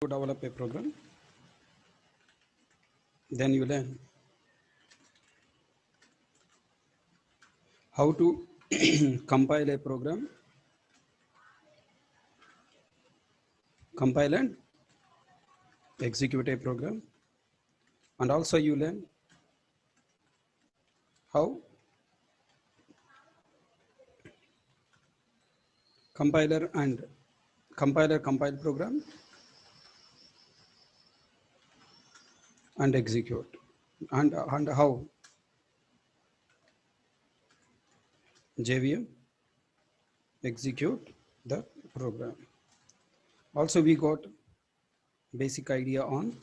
develop a program. Then you learn how to compile a program, compile and execute a program, and also you learn how compiler compile program and execute, and how JVM execute the program. Also we got basic idea on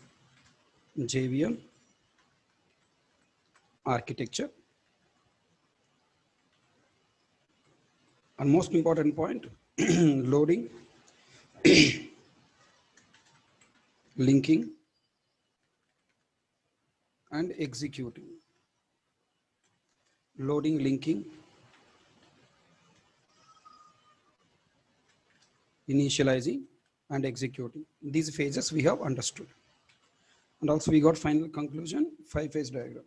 JVM architecture, and most important point loading, linking and executing. Loading, linking, initializing and executing. These phases we have understood. And also we got final conclusion, 5-phase diagram.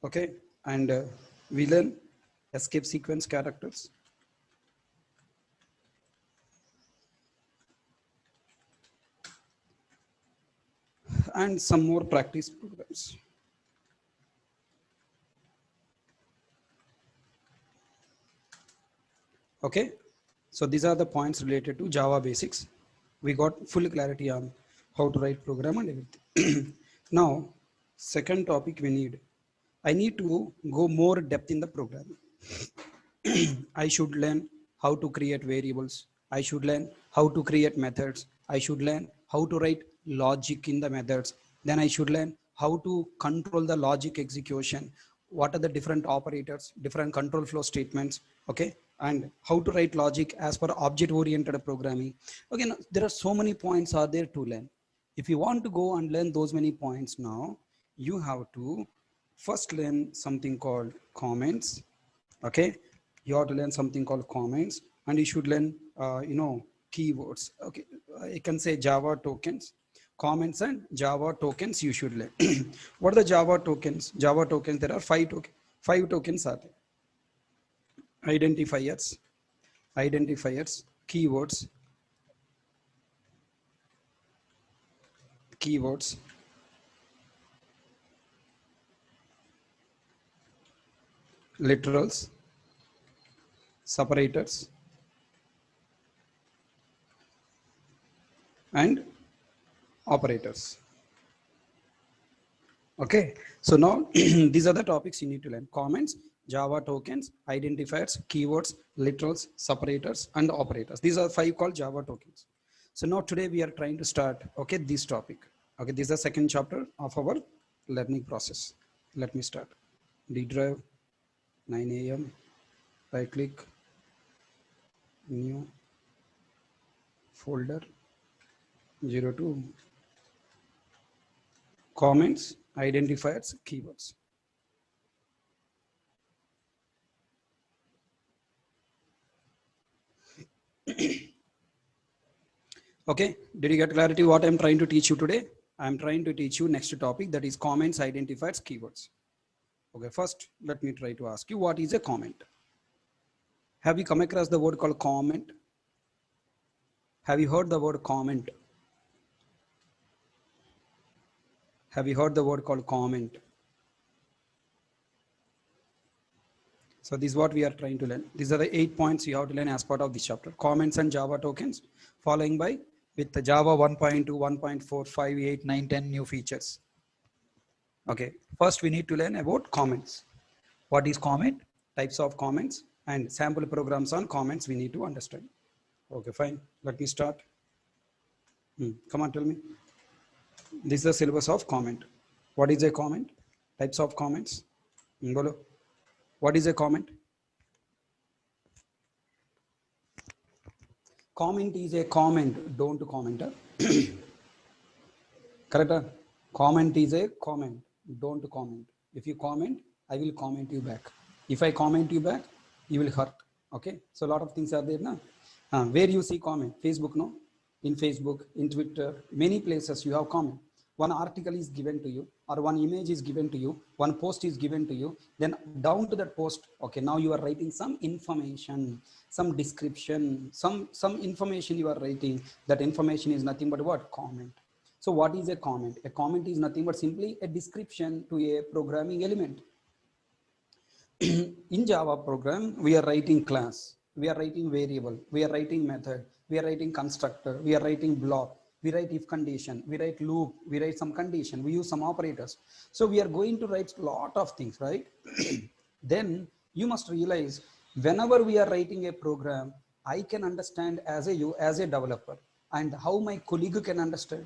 Okay, and we learn escape sequence characters, and some more practice programs. Okay, so these are the points related to Java basics. We got full clarity on how to write program and everything. Now, second topic we need. I need to go more depth in the programming. I should learn how to create variables. I should learn how to create methods. I should learn how to write logic in the methods. Then I should learn how to control the logic execution. What are the different operators, different control flow statements, okay? And how to write logic as per object-oriented programming. Okay, now, there are so many points are there to learn. If you want to go and learn those many points now, you have to first learn something called comments. Okay, you have to learn something called comments, and you should learn keywords. Okay, I can say Java tokens, comments and Java tokens you should learn. What are the Java tokens? Java tokens, there are five tokens are there. Identifiers, keywords, literals, separators, and operators. Okay, so now these are the topics you need to learn: comments, Java tokens, identifiers, keywords, literals, separators, and operators. These are 5 called Java tokens. So now today we are trying to start, okay, this topic. Okay, this is the second chapter of our learning process. Let me start. D drive, 9 a.m. Right click, new folder, 02, comments, identifiers, keywords. Okay, did you get clarity what I'm trying to teach you today? I'm trying to teach you next topic, that is comments, identifiers, keywords. Okay, first let me try to ask you, what is a comment? Have you come across the word called comment? Have you heard the word comment? Have you heard the word called comment? So this is what we are trying to learn. These are the 8 points you have to learn as part of this chapter. Comments and Java tokens, following by with the Java 1.2, 1.4, 5, 8, 9, 10 new features. Okay, first we need to learn about comments. What is comment? Types of comments and sample programs on comments we need to understand. Okay, fine. Let me start. Come on, tell me. This is the syllabus of comment. What is a comment? Types of comments. Bolo. What is a comment? Comment is a comment. Don't comment. Correct? Comment is a comment. Don't comment. If you comment, I will comment you back. If I comment you back, you will hurt. Okay, so a lot of things are there now. Where you see comment? Facebook, no? In Facebook, in Twitter, many places you have comment. One article is given to you, or one image is given to you, one post is given to you, then down to that post, okay, now you are writing some information, some description, some information you are writing. That information is nothing but what? Comment. So what is a comment? A comment is nothing but simply a description to a programming element. In Java program, we are writing class, we are writing variable, we are writing method, we are writing constructor, we are writing block, we write if condition, we write loop, we write some condition, we use some operators. So we are going to write a lot of things, right? Then you must realize whenever we are writing a program, I can understand as a developer, and how my colleague can understand.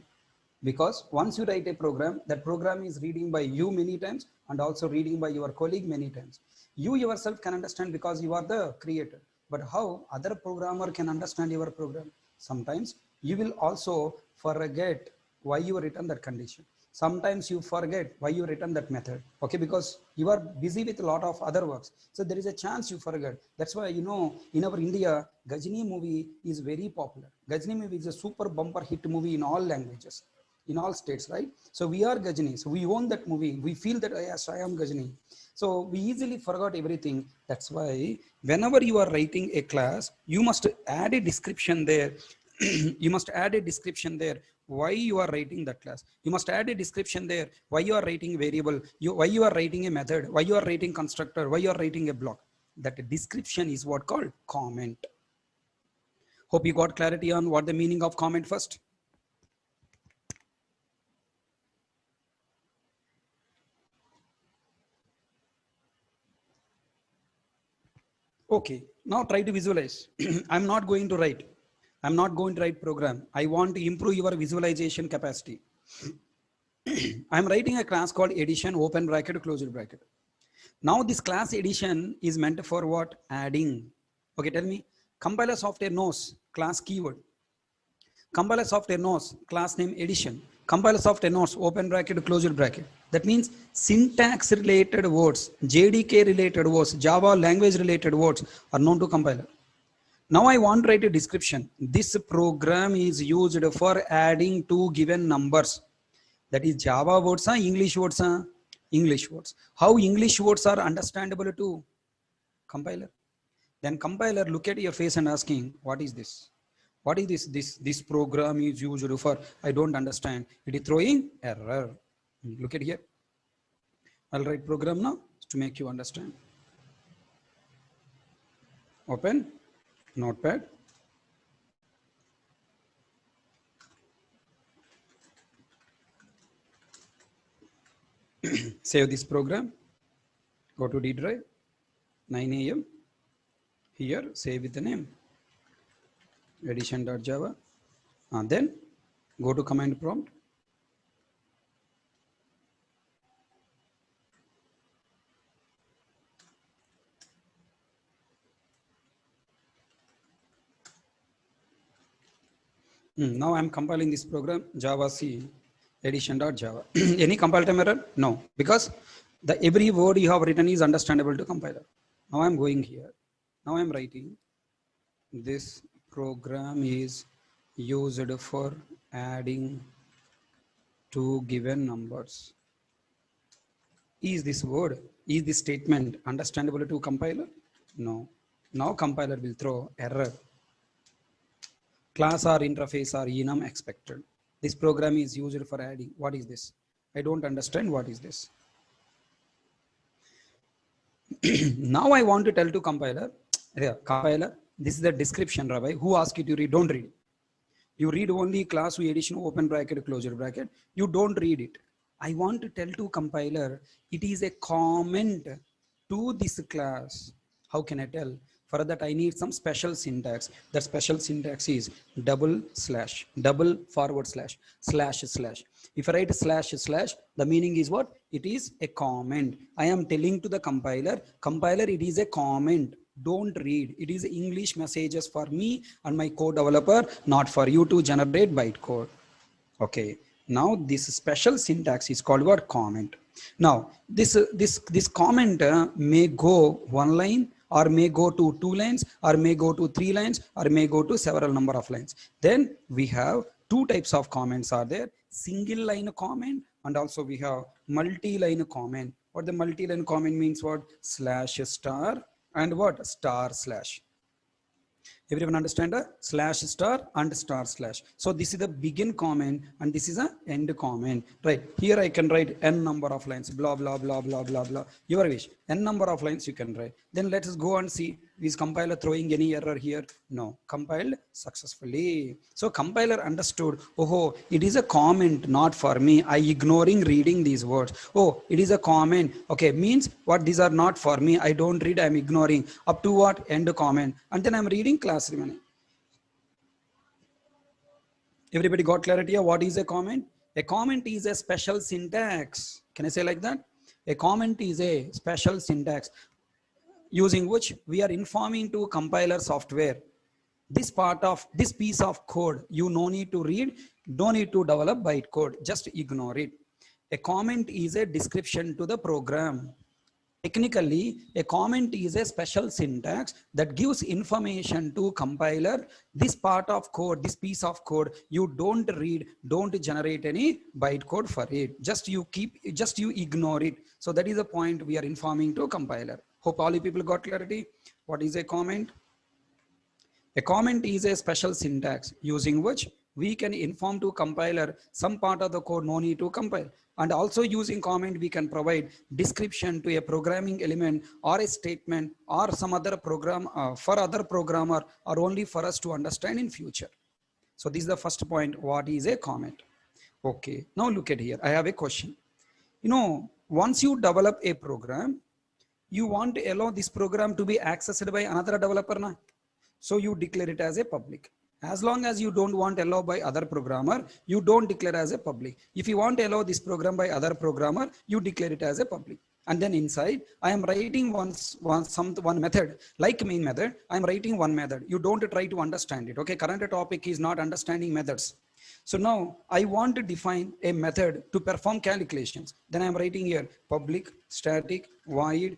Because once you write a program, that program is reading by you many times and also reading by your colleague many times. You yourself can understand because you are the creator. But how other programmer can understand your program? Sometimes you will also forget why you written that condition. Sometimes you forget why you written that method. Okay, because you are busy with a lot of other works. So there is a chance you forget. That's why, you know, in our India, Ghajini movie is very popular. Ghajini movie is a super bumper hit movie in all languages, in all states, right? So we are Ghajini. So we own that movie. We feel that, yes, I am Ghajini. So we easily forgot everything. That's why whenever you are writing a class, you must add a description there. You must add a description there why you are writing that class. You must add a description there why you are writing variable, why you are writing a method, why you are writing constructor, why you are writing a block. That description is what called comment. Hope you got clarity on what the meaning of comment first. Okay, now try to visualize. I'm not going to write. I'm not going to write program. I want to improve your visualization capacity. I'm writing a class called addition, open bracket, closed bracket. Now this class addition is meant for what? Adding. Okay, tell me. Compiler software knows class keyword. Compiler software knows class name addition. Compiler software knows open bracket, closed bracket. That means syntax related words, JDK related words, Java language related words are known to compiler. Now I want to write a description. This program is used for adding two given numbers. That is Java words or English words? English words. How English words are understandable to compiler? Then compiler look at your face and asking, what is this? What is this? This program is used for, I don't understand. It is throwing error. Look at here. I'll write program now to make you understand. Open Notepad. Save this program. Go to D drive. 9 a.m. Here, save with the name addition.java. Then go to command prompt. Now I'm compiling this program Java C addition.java. Any compile time error? No, because the every word you have written is understandable to compiler. Now I'm going here. Now I'm writing this program is used for adding two given numbers. Is this word, is this statement understandable to compiler? No. Now compiler will throw error. Class or interface or enum expected. This program is used for adding. What is this? I don't understand what is this. Now I want to tell to compiler, compiler, this is the description, Rabbi. Who asked you to read? Don't read. You read only class with addition, open bracket, closure bracket. You don't read it. I want to tell to compiler, it is a comment to this class. How can I tell? For that, I need some special syntax. The special syntax is double slash, double forward slash, slash slash. If I write slash slash, the meaning is what? It is a comment. I am telling to the compiler, it is a comment. Don't read. It is English messages for me and my code developer, not for you to generate bytecode. Okay. Now this special syntax is called what? Comment. Now this comment may go one line, or may go to two lines, or may go to three lines, or may go to several number of lines. Then we have two types of comments are there: single line comment, and also we have multi-line comment. What the multi-line comment means? What? Slash star and what? Star slash. Everyone understand a slash star and star slash. So this is the begin comment and this is a end comment, right? Here I can write n number of lines, blah blah blah blah blah blah, your wish, n number of lines you can write. Then let us go and see, is compiler throwing any error here? No, compiled successfully. So compiler understood, oh it is a comment not for me, I ignoring reading these words. Oh, it is a comment, okay, means what? These are not for me, I don't read, I'm ignoring up to what? End comment, and then I'm reading class remaining. Everybody got clarity of what is a comment? A comment is a special syntax. Can I say like that? A comment is a special syntax using which we are informing to compiler software, this part of this piece of code you no need to read, don't need to develop bytecode, just ignore it. A comment is a description to the program. Technically, a comment is a special syntax that gives information to compiler. This part of code, this piece of code, you don't read, don't generate any bytecode for it. Just you ignore it. So that is the point we are informing to compiler. Hope all you people got clarity. What is a comment? A comment is a special syntax using which we can inform to compiler some part of the code no need to compile. And also using comment, we can provide description to a programming element or a statement or some other program for other programmer or only for us to understand in future. So this is the first point. What is a comment? Okay, now look at here. I have a question. You know, once you develop a program, you want to allow this program to be accessed by another developer now. So you declare it as a public. As long as you don't want to allow by other programmer, you don't declare as a public. If you want to allow this program by other programmer, you declare it as a public. And then inside, I am writing one method, like main method. I am writing one method. You don't try to understand it. Okay, current topic is not understanding methods. So now I want to define a method to perform calculations. Then I'm writing here public static void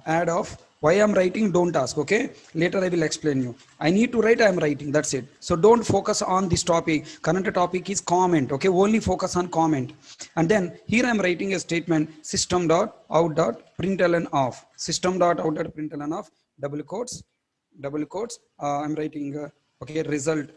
add of. Why I'm writing, don't ask. Okay, later I will explain you. I need to write, I'm writing, that's it. So don't focus on this topic. Current topic is comment. Okay, only focus on comment. And then here I'm writing a statement, system.out.println of, system.out.println of, double quotes. I'm writing okay, result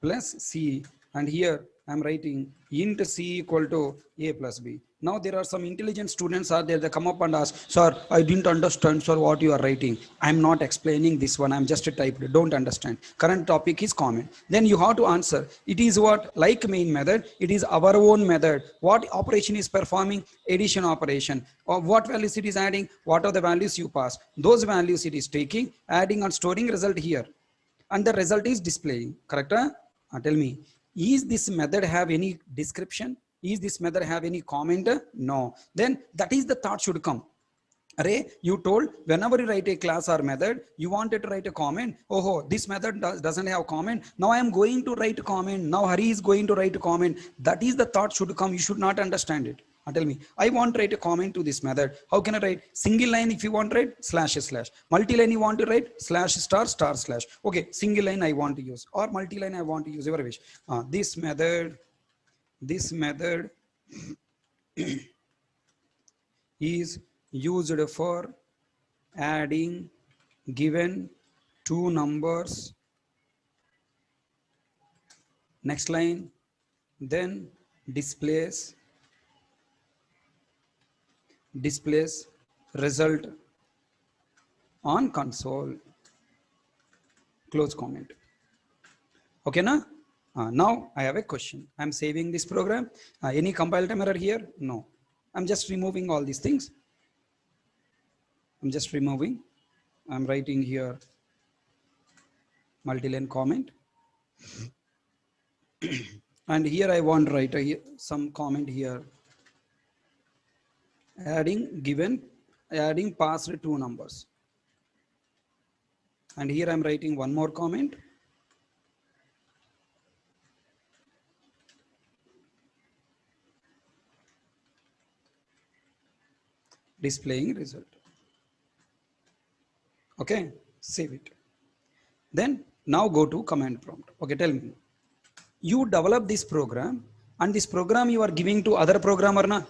plus C, and here I'm writing int C equal to A plus B. Now there are some intelligent students are there, they come up and ask, sir, I didn't understand, sir, what you are writing. I'm not explaining this one, I'm just typed, don't understand. Current topic is comment. Then you have to answer, it is what? Like main method, it is our own method. What operation is performing? Addition operation. Or what values it is adding? What are the values you pass? Those values it is taking, adding and storing result here. And the result is displaying, correct? Tell me, is this method have any description? Is this method have any comment? No. Then that is the thought should come. Array, you told whenever you write a class or method, you wanted to write a comment. Oh, this method doesn't have comment. Now I am going to write a comment. Now Hari is going to write a comment. That is the thought should come. You should not understand it. Tell me, I want to write a comment to this method. How can I write? Single line if you want to write, slash. Multi-line you want to write, slash star slash. Okay, single line I want to use, or multi-line I want to use, your wish. This method is used for adding given two numbers. Next line, then displays result on console. Close comment. Okay, na? Now I have a question. I'm saving this program. Any compile time error here? No. I'm just removing all these things. I'm writing here multi-line comment. And here I want to write some comment here. Adding passed two numbers. And here I'm writing one more comment. displaying result. Okay, save it. Then now go to command prompt. Okay, tell me, you develop this program and this program you are giving to other programmer na?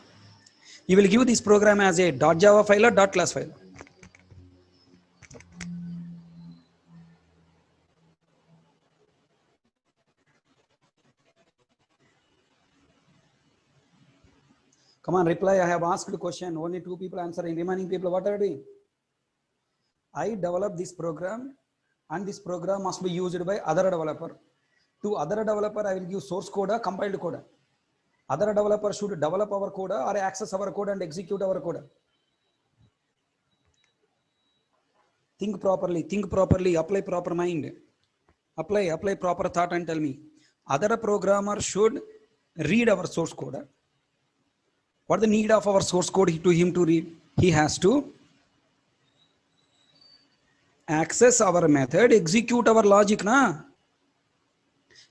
You will give this program as a .java file or .class file? Come on, reply. I have asked the question. Only 2 people answering. Remaining people, what are doing? I develop this program and this program must be used by other developer. To other developer, I will give source code, compiled code. Other developer should develop our code or access our code and execute our code. Think properly, apply proper mind. Apply proper thought and tell me. Other programmer should read our source code. What the need of our source code to him to read? He has to access our method, execute our logic, na?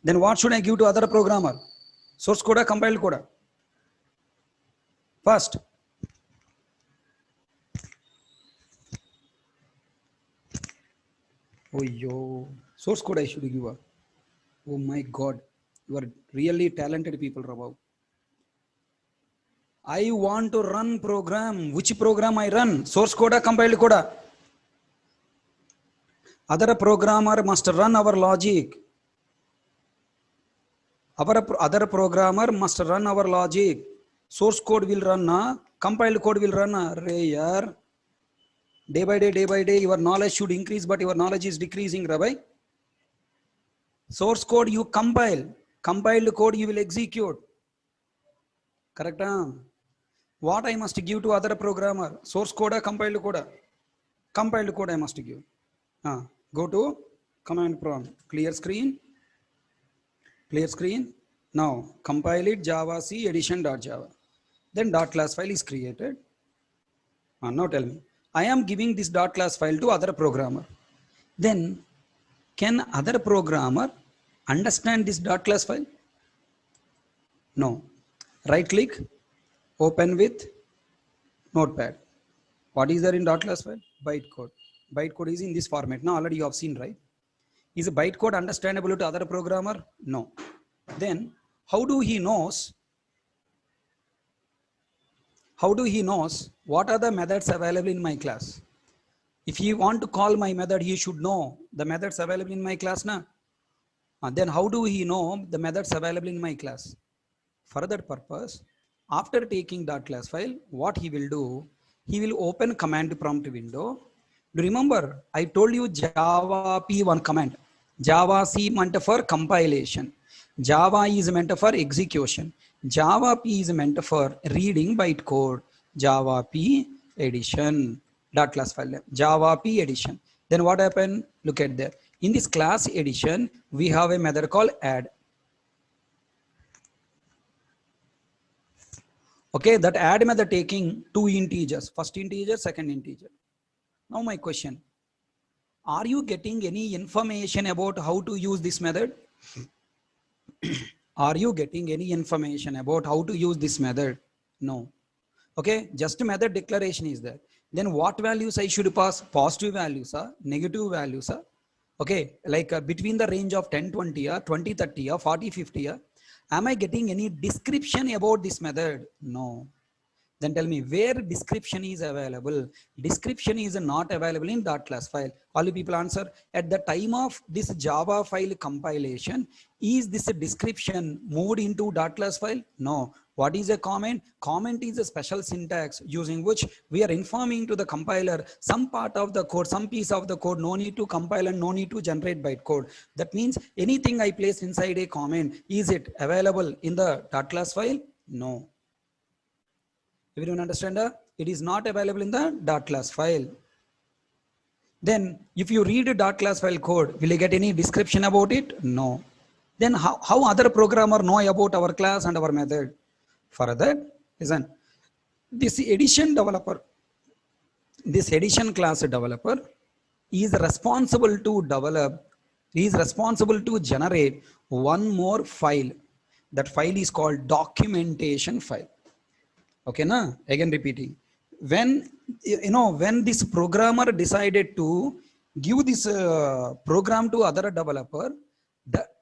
Then what should I give to other programmer? Source code, compiled code? First. Oh yo, source code I should give. Oh my God, you are really talented people, Rabav. I want to run program. Which program I run? Source code, compiled code? Other programmer must run our logic. Our other programmer must run our logic. Source code will run, compiled code will run. Yaar. Day by day, your knowledge should increase, but your knowledge is decreasing, Rabbi. Source code you compile, compiled code you will execute. Correct? What I must give to other programmer? Source code, compiled code? Compiled code I must give. Go to command prompt. Clear screen. Clear screen. Now compile it Java C edition.java. Then .class file is created. Now tell me, I am giving this .class file to other programmer. Then can other programmer understand this .class file? No. Right click, open with Notepad. What is there in .class file? Bytecode. Bytecode is in this format. Now already you have seen, right? Is a bytecode understandable to other programmer? No. Then how do he knows what are the methods available in my class? If he want to call my method, he should know the methods available in my class, na? Then how do he know the methods available in my class? For that purpose, after taking .class file, what he will do, he will open command prompt window. Remember, I told you Java P1 command. Java C meant for compilation. Java is meant for execution. Java P is meant for reading bytecode. Java P edition. .class file. Java P edition. Then what happened? Look at there. In this class edition, we have a method called add. Okay, that add method taking 2 integers, first integer, second integer. Now my question, are you getting any information about how to use this method? Are you getting any information about how to use this method? No. Okay, just method declaration is there. Then what values I should pass? Positive values, negative values. Okay, like between the range of 10, 20, 20, 30, 40, 50. Am I getting any description about this method? No. Then tell me where description is available. Description is not available in .class file. All you people answer. At the time of this Java file compilation, is this a description moved into .class file? No. What is a comment? Comment is a special syntax using which we are informing to the compiler some part of the code, some piece of the code, no need to compile and no need to generate bytecode. That means anything I place inside a comment, is it available in the .class file? No. Everyone understand? It is not available in the .class file. Then if you read a .class file code, will you get any description about it? No. Then how other programmer know about our class and our method? For that, listen, this edition developer, this edition class developer is responsible to develop, he is responsible to generate one more file. That file is called documentation file. Okay, na? Again repeating. when when this programmer decided to give this program to other developer,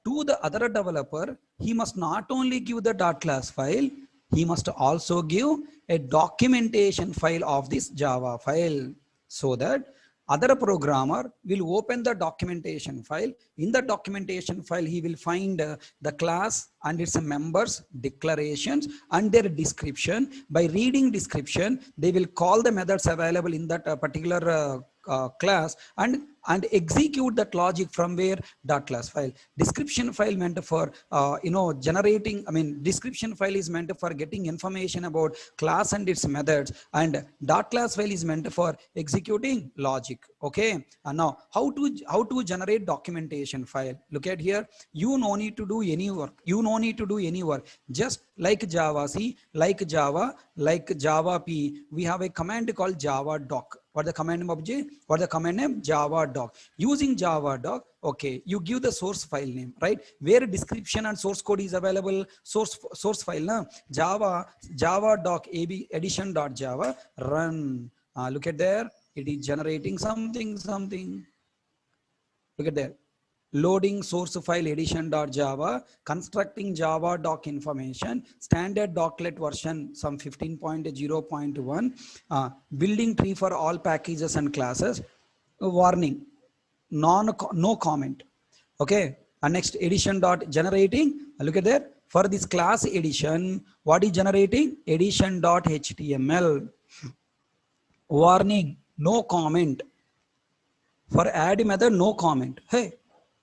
to the other developer, he must not only give the dot class file, he must also give a documentation file of this Java file, so that other programmer will open the documentation file. In the documentation file, he will find the class and its members, declarations, and their description. By reading description, they will call the methods available in that particular class, and execute that logic from where dot class file. Description file meant for generating, I mean, description file is meant for getting information about class and its methods, and dot class file is meant for executing logic. Okay, and now how to generate documentation file. Look at here. You no need to do any work. You no need to do any work. Just like Java C, like Java, like Java P, we have a command called Java doc. What the command name of J? What the command name? Java doc. Using Java doc, okay, you give the source file name, right? Where description and source code is available, source file, na? Java doc ab edition dot java run. Look at there. It is generating something. Look at there. Loading source file edition.java, constructing Java doc information, standard doclet version some 15.0.1, building tree for all packages and classes, warning, no comment. Okay, and next edition dot generating, look at there. For this class edition, what is generating? Edition.html. Warning, no comment. For add method, no comment. Hey,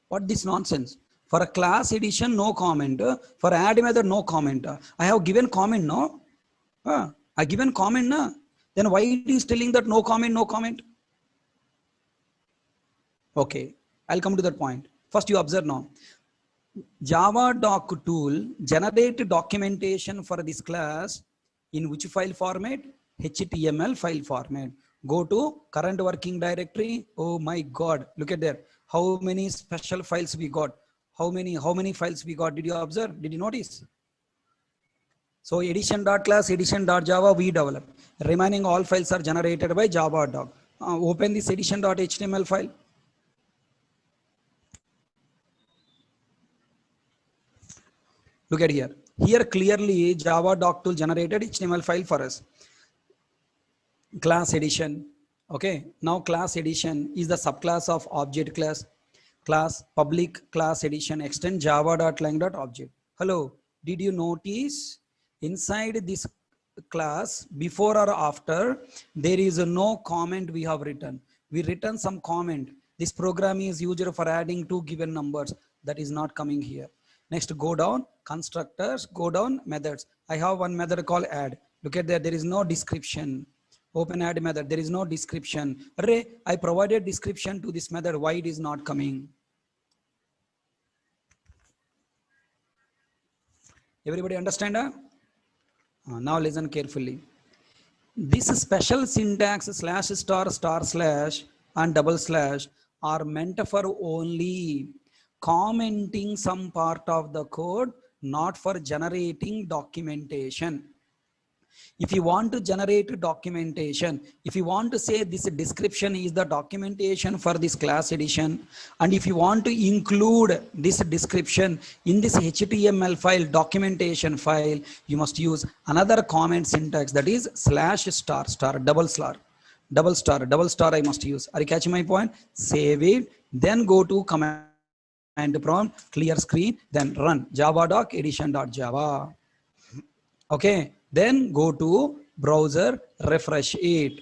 what this nonsense? For a class edition, no comment. For add method, no comment. I have given comment, no? I given comment, no? Then why it is telling that no comment, no comment? Okay, I'll come to that point. First, you observe now. Java doc tool generate documentation for this class in which file format? HTML file format. Go to current working directory. Oh my God, look at there. How many special files we got? How many files we got? Did you observe? Did you notice? So edition.class, edition.java we develop. Remaining all files are generated by Java doc. Open this edition.html file. Look at here. Here clearly Java doc tool generated HTML file for us. Class edition. Okay, now class edition is the subclass of object class. Class public class edition extend java.lang.object. Hello, did you notice inside this class before or after there is no comment we have written? We written some comment. This program is used for adding two given numbers. That is not coming here. Next, go down constructors, go down methods. I have one method called add. Look at that, there is no description. Open add method, there is no description. Array, I provided description to this method, why it is not coming? Everybody understand? Now listen carefully. This special syntax /*/ and // are meant for only commenting some part of the code, not for generating documentation. If you want to generate documentation, if you want to say this description is the documentation for this class edition, and if you want to include this description in this HTML file, documentation file, you must use another comment syntax, that is /*, double star I must use. Are you catching my point? Save it, then go to command prompt, clear screen, then run java doc edition.java. Okay, then go to browser, refresh it.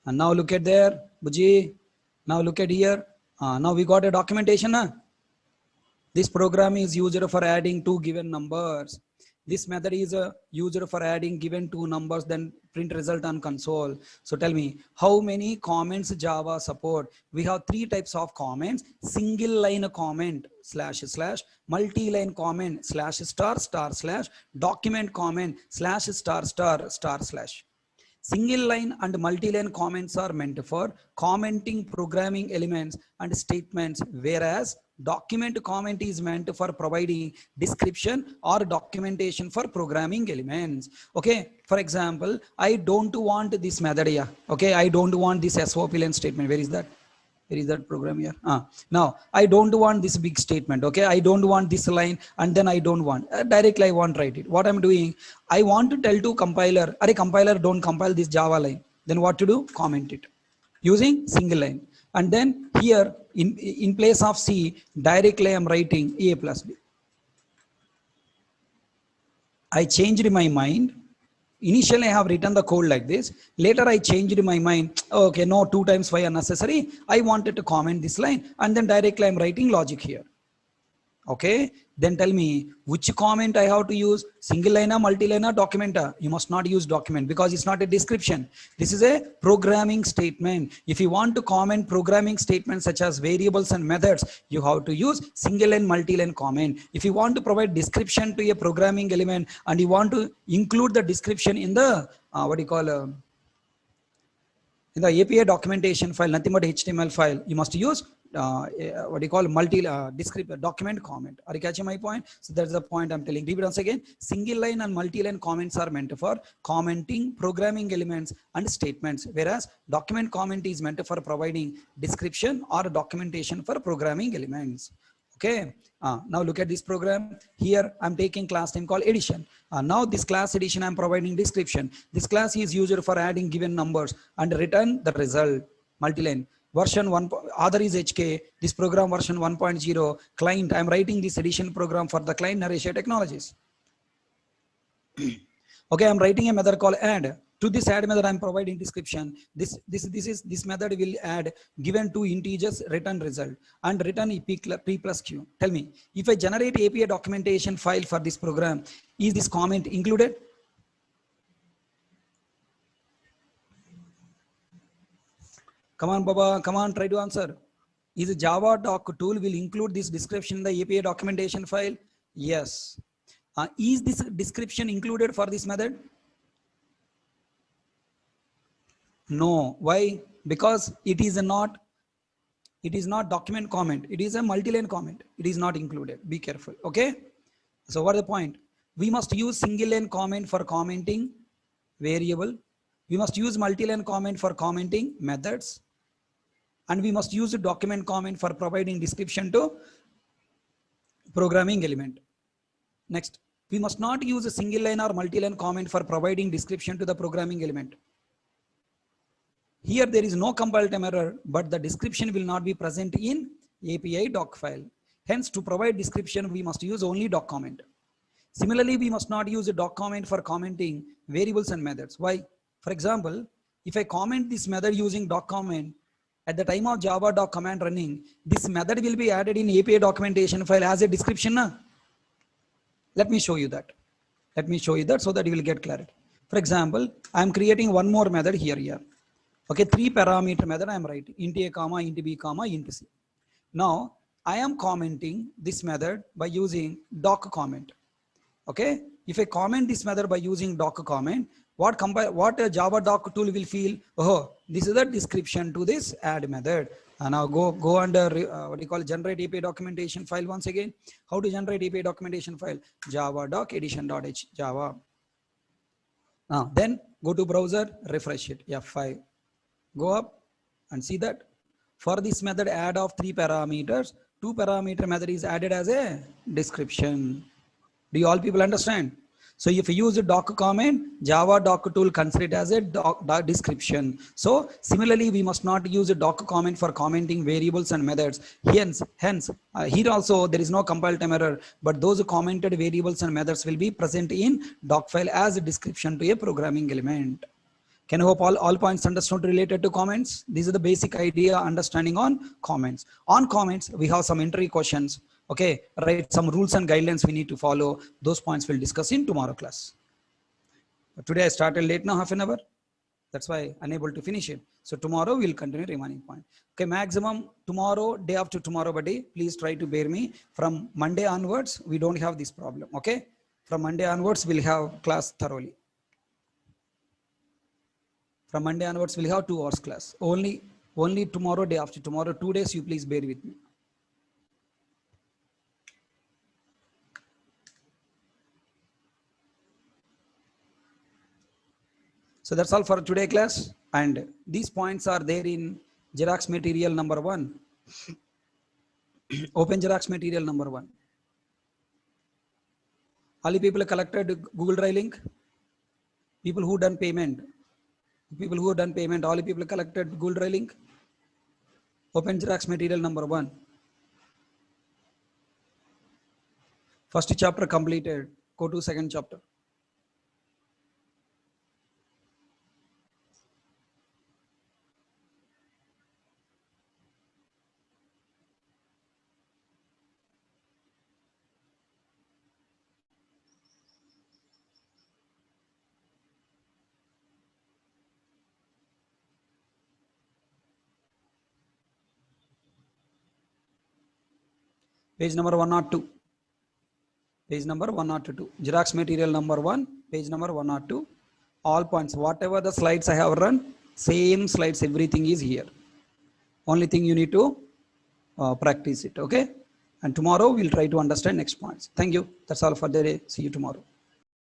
And now look at there, Buji. Now look at here. Now we got a documentation. This program is used for adding two given numbers. This method is used for adding given two numbers, then print result on console. So tell me, how many comments Java support? We have three types of comments: single line comment //, multi-line comment /*/, document comment /*/. Single line and multi-line comments are meant for commenting programming elements and statements, whereas document comment is meant for providing description or documentation for programming elements. Okay, for example, I don't want this method here. Okay, I don't want this SOP line statement. Where is that? Where is that program here? Now I don't want this big statement. Okay, I don't want this line, and then I don't want directly I want write it. What I'm doing, I want to tell to compiler, "Arey compiler, don't compile this Java line." Then what to do? Comment it using single line. And then here in place of C, directly I'm writing A plus B. I changed my mind. Initially, I have written the code like this. Later, I changed my mind. Okay, no, 2 times 5 unnecessary. I wanted to comment this line, and then directly I'm writing logic here. Okay, then tell me which comment I have to use, single line or multi-line or document. You must not use document because it's not a description. This is a programming statement. If you want to comment programming statements such as variables and methods, you have to use single line, multi-line comment. If you want to provide description to a programming element and you want to include the description in the in the API documentation file, nothing but HTML file, you must use document comment. Are you catching my point? So that's the point I'm telling. Read it once again. Single line and multi-line comments are meant for commenting programming elements and statements, whereas document comment is meant for providing description or documentation for programming elements. Okay, now look at this program. Here I'm taking class name called addition. Now this class addition I'm providing description. This class is used for adding given numbers and return the result. Multi-line. Version 1, other is HK. This program version 1.0. Client, I'm writing this addition program for the client Narecia Technologies. Okay, I'm writing a method called add. To this add method, I'm providing description. This method will add given 2 integers return result and return P plus Q. Tell me, if I generate API documentation file for this program, is this comment included? Come on, Baba, come on, try to answer. Is a Java doc tool will include this description in the API documentation file? Yes. Is this description included for this method? No. Why? Because it is not document comment. It is a multi-line comment. It is not included. Be careful. Okay. So what is the point? We must use single line comment for commenting variable. We must use multi-line comment for commenting methods. And we must use a document comment for providing description to programming element. Next, we must not use a single line or multi-line comment for providing description to the programming element. Here there is no compile time error, but the description will not be present in API doc file. Hence, to provide description, we must use only doc comment. Similarly, we must not use a doc comment for commenting variables and methods. Why? For example, if I comment this method using doc comment, at the time of Java doc command running, this method will be added in API documentation file as a description. Let me show you that. Let me show you that so that you will get clarity. For example, I am creating one more method here. Okay, 3 parameter method I am writing, int a comma, int b comma, int c. Now I am commenting this method by using doc comment. Okay, if I comment this method by using doc comment, what a Java doc tool will feel? Oh, this is the description to this add method. And now go under generate API documentation file once again. How to generate API documentation file? Java doc addition.h Java. Then go to browser, refresh it. F5. Go up and see that for this method add of 3 parameters, 2 parameter method is added as a description. Do you all people understand? So if you use a doc comment, Java doc tool consider it as a doc description. So similarly, we must not use a doc comment for commenting variables and methods. Hence, here also there is no compile time error, but those commented variables and methods will be present in doc file as a description to a programming element. Can I hope all points understood related to comments? These are the basic idea understanding on comments. On comments, we have some entry questions. Okay, right, some rules and guidelines we need to follow. Those points we'll discuss in tomorrow class. But today I started late now, half an hour. That's why unable to finish it. So tomorrow we'll continue remaining point. Okay, maximum tomorrow, day after tomorrow, buddy. Please try to bear me. From Monday onwards, we don't have this problem. Okay, from Monday onwards, we'll have class thoroughly. From Monday onwards, we'll have 2 hours class. Only tomorrow, day after tomorrow, 2 days, you please bear with me. So that's all for today class. And these points are there in Xerox material number 1. Open Xerox material number 1. All the people collected Google Drive link. People who done payment. All the people collected Google Drive link. Open Xerox material number 1. First chapter completed. Go to second chapter. Page number 102. Page number 102. Xerox material number 1. Page number 102. All points. Whatever the slides I have run, same slides, everything is here. Only thing you need to practice it. Okay. And tomorrow we'll try to understand next points. Thank you. That's all for the day. See you tomorrow.